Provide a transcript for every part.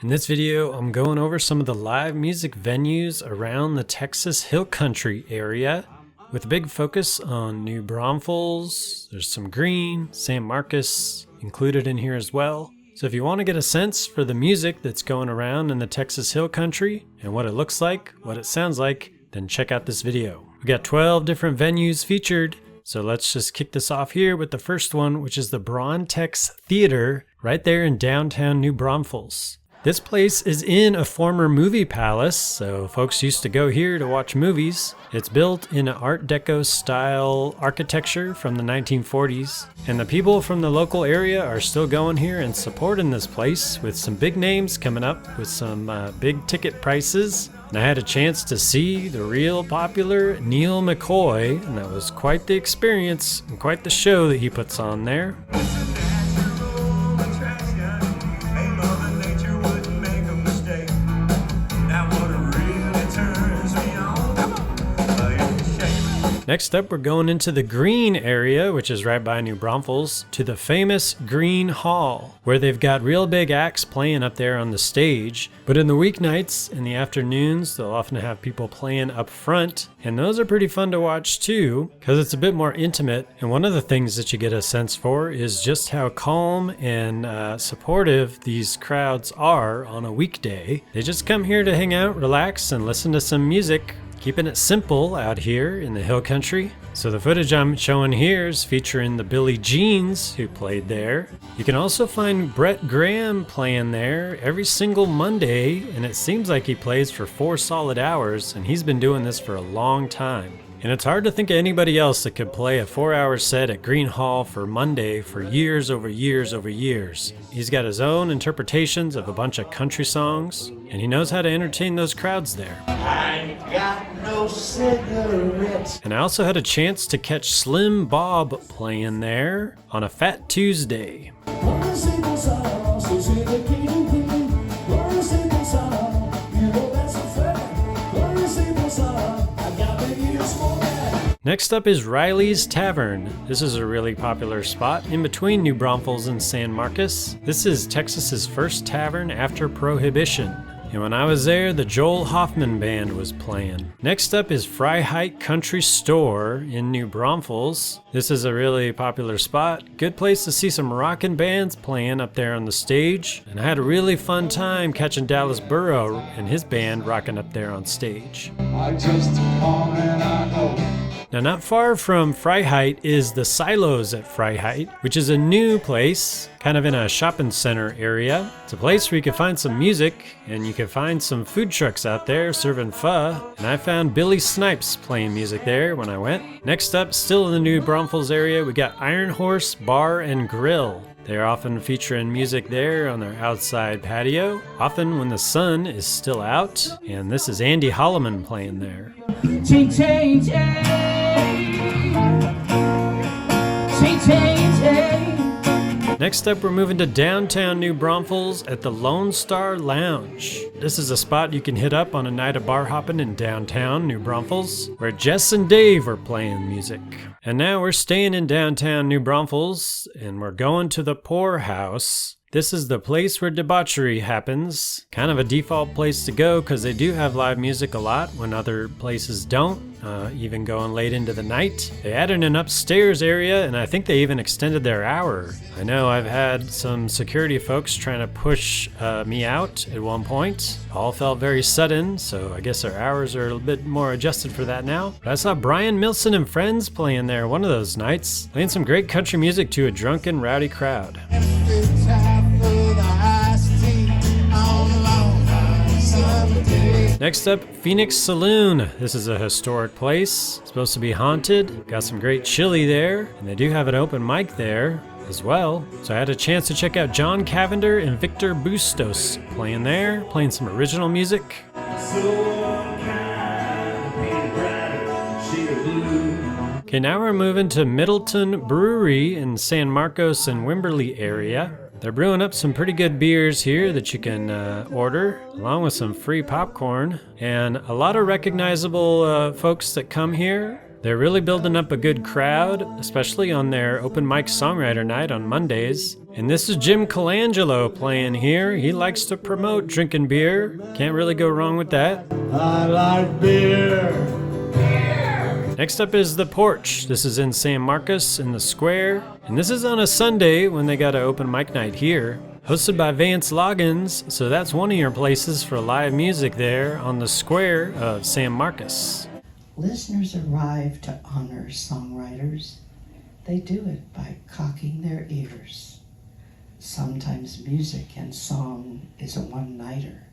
In this video, I'm going over some of the live music venues around the Texas Hill Country area with a big focus on New Braunfels. There's some Gruene, San Marcos included in here as well. So if you want to get a sense for the music that's going around in the Texas Hill Country and what it looks like, what it sounds like, then check out this video. We got 12 different venues featured, so let's just kick this off here with the first one, which is the Brauntex Theater right there in downtown New Braunfels. This place is in a former movie palace, so folks used to go here to watch movies. It's built in an Art Deco style architecture from the 1940s, and the people from the local area are still going here and supporting this place with some big names coming up with some big ticket prices. And I had a chance to see the real popular Neal McCoy, and that was quite the experience and quite the show that he puts on there. Next up, we're going into the Gruene area, which is right by New Braunfels, to the famous Gruene Hall, where they've got real big acts playing up there on the stage. But in the weeknights and the afternoons, they'll often have people playing up front, and those are pretty fun to watch too, because it's a bit more intimate. And one of the things that you get a sense for is just how calm and supportive these crowds are on a weekday. They just come here to hang out, relax, and listen to some music. Keeping it simple out here in the hill country. So the footage I'm showing here is featuring the Billie Jeans who played there. You can also find Bret Graham playing there every single Monday, and it seems like he plays for 4 solid hours, and he's been doing this for a long time. And it's hard to think of anybody else that could play a 4-hour set at Gruene Hall for Monday for years over years over years. He's got his own interpretations of a bunch of country songs, and he knows how to entertain those crowds there. I ain't got no cigarettes. And I also had a chance to catch Slim Baub playing there on a Fat Tuesday. Next up is Riley's Tavern. This is a really popular spot in between New Braunfels and San Marcos. This is Texas's first tavern after Prohibition. And when I was there, the Joel Hofmann band was playing. Next up is Freiheit Country Store in New Braunfels. This is a really popular spot. Good place to see some rockin' bands playing up there on the stage. And I had a really fun time catching Dallas Burrow and his band rocking up there on stage. Now, not far from Freiheit is the Silos at Freiheit, which is a new place, kind of in a shopping center area. It's a place where you can find some music, and you can find some food trucks out there serving pho. And I found Billy Snipes playing music there when I went. Next up, still in the New Braunfels area, we got Iron Horse Bar and Grill. They're often featuring music there on their outside patio, often when the sun is still out. And this is Andy Holloman playing there. Next up, we're moving to downtown New Braunfels at the Lone Star Lounge. This is a spot you can hit up on a night of bar hopping in downtown New Braunfels, where Jess and Dave are playing music. And now we're staying in downtown New Braunfels, and we're going to the Pour House. This is the place where debauchery happens. Kind of a default place to go because they do have live music a lot when other places don't, even going late into the night. They added an upstairs area, and I think they even extended their hour. I know I've had some security folks trying to push me out at one point. All felt very sudden, so I guess our hours are a bit more adjusted for that now. But I saw Brian, Milson, and friends playing there one of those nights, playing some great country music to a drunken, rowdy crowd. Next up, Phoenix Saloon. This is a historic place. It's supposed to be haunted. Got some great chili there, and they do have an open mic there as well. So I had a chance to check out John Cavender and Victor Bustos playing there, playing some original music. Okay, now we're moving to Middleton Brewery in San Marcos and Wimberley area. They're brewing up some pretty good beers here that you can order, along with some free popcorn. And a lot of recognizable folks that come here They're really building up a good crowd, especially on their open mic songwriter night on Mondays. And this is Jim Colangelo playing here. He likes to promote drinking beer. Can't really go wrong with that. I like beer. Next up is the Porch. This is in San Marcos in the square. And this is on a Sunday when they got an open mic night here. Hosted by Vance Loggins, so that's one of your places for live music there on the square of San Marcos. Listeners arrive to honor songwriters. They do it by cocking their ears. Sometimes music and song is a one-nighter.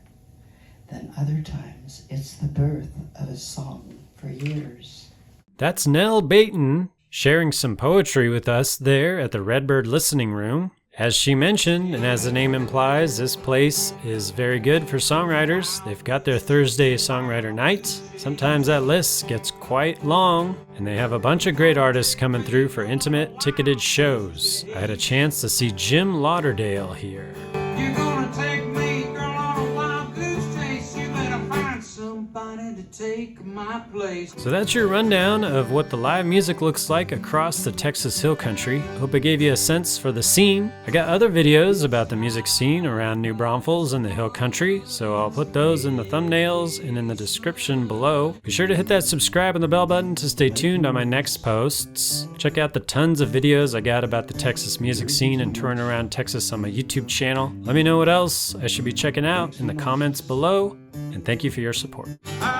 Then other times it's the birth of a song for years. That's Nell Baiten sharing some poetry with us there at the Redbird listening room. As she mentioned, and as the name implies, this place is very good for songwriters. They've got their Thursday songwriter night. Sometimes that list gets quite long, and they have a bunch of great artists coming through for intimate, ticketed shows. I had a chance to see Jim Lauderdale here. You're gonna take me, girl, on a wild goose chase. You better find somebody to take my place. So that's your rundown of what the live music looks like across the Texas Hill Country. Hope I gave you a sense for the scene. I got other videos about the music scene around New Braunfels and the Hill Country, so I'll put those in the thumbnails and in the description below. Be sure to hit that subscribe and the bell button to stay tuned on my next posts. Check out the tons of videos I got about the Texas music scene and touring around Texas on my YouTube channel. Let me know what else I should be checking out in the comments below, and thank you for your support. I